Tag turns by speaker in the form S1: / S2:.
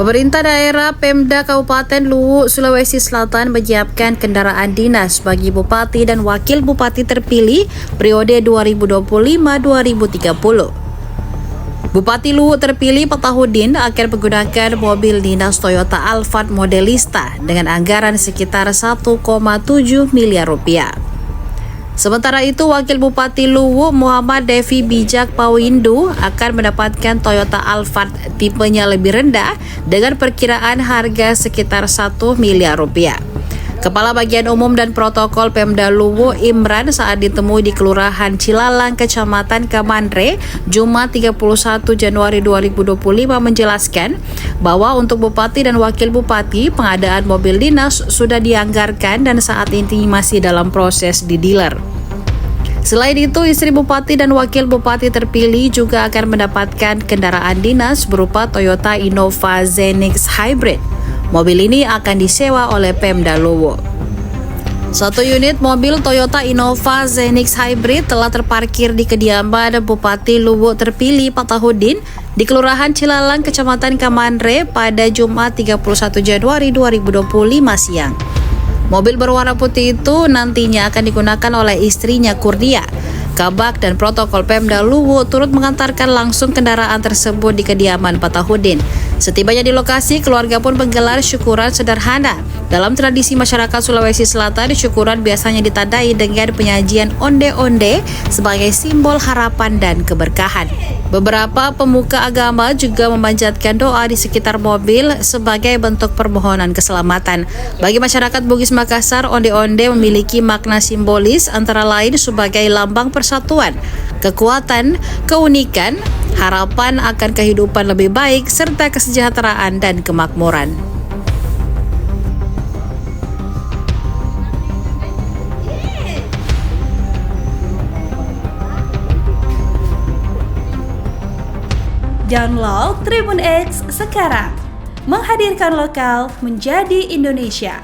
S1: Pemerintah daerah Pemda Kabupaten Luwu, Sulawesi Selatan menyiapkan kendaraan dinas bagi bupati dan wakil bupati terpilih periode 2025-2030. Bupati Luwu terpilih Patahudin akan menggunakan mobil dinas Toyota Alphard Modelista dengan anggaran sekitar 1,7 miliar rupiah. Sementara itu, Wakil Bupati Luwu Muhammad Devi Bijak Pawindu akan mendapatkan Toyota Alphard tipenya lebih rendah dengan perkiraan harga sekitar 1 miliar rupiah. Kepala Bagian Umum dan Protokol Pemda Luwu Imran saat ditemui di Kelurahan Cilalang, Kecamatan Kamandre, Jumat 31 Januari 2025 menjelaskan bahwa untuk Bupati dan Wakil Bupati, pengadaan mobil dinas sudah dianggarkan dan saat ini masih dalam proses di dealer. Selain itu, istri Bupati dan Wakil Bupati terpilih juga akan mendapatkan kendaraan dinas berupa Toyota Innova Zenix Hybrid. Mobil ini akan disewa oleh Pemda Luwu. Satu unit mobil Toyota Innova Zenix Hybrid telah terparkir di kediaman Bupati Luwu terpilih Patahudin di Kelurahan Cilalang, Kecamatan Kamandre pada Jumat 31 Januari 2025 siang. Mobil berwarna putih itu nantinya akan digunakan oleh istrinya Kurnia. Kabak dan protokol Pemda Luwu turut mengantarkan langsung kendaraan tersebut di kediaman Patahudin. Setibanya di lokasi, keluarga pun menggelar syukuran sederhana. Dalam tradisi masyarakat Sulawesi Selatan, syukuran biasanya ditandai dengan penyajian onde-onde sebagai simbol harapan dan keberkahan. Beberapa pemuka agama juga memanjatkan doa di sekitar mobil sebagai bentuk permohonan keselamatan. Bagi masyarakat Bugis Makassar, onde-onde memiliki makna simbolis antara lain sebagai lambang persatuan, kekuatan, keunikan, harapan akan kehidupan lebih baik, serta kesejahteraan dan kemakmuran.
S2: Download Tribun X sekarang, menghadirkan lokal menjadi Indonesia.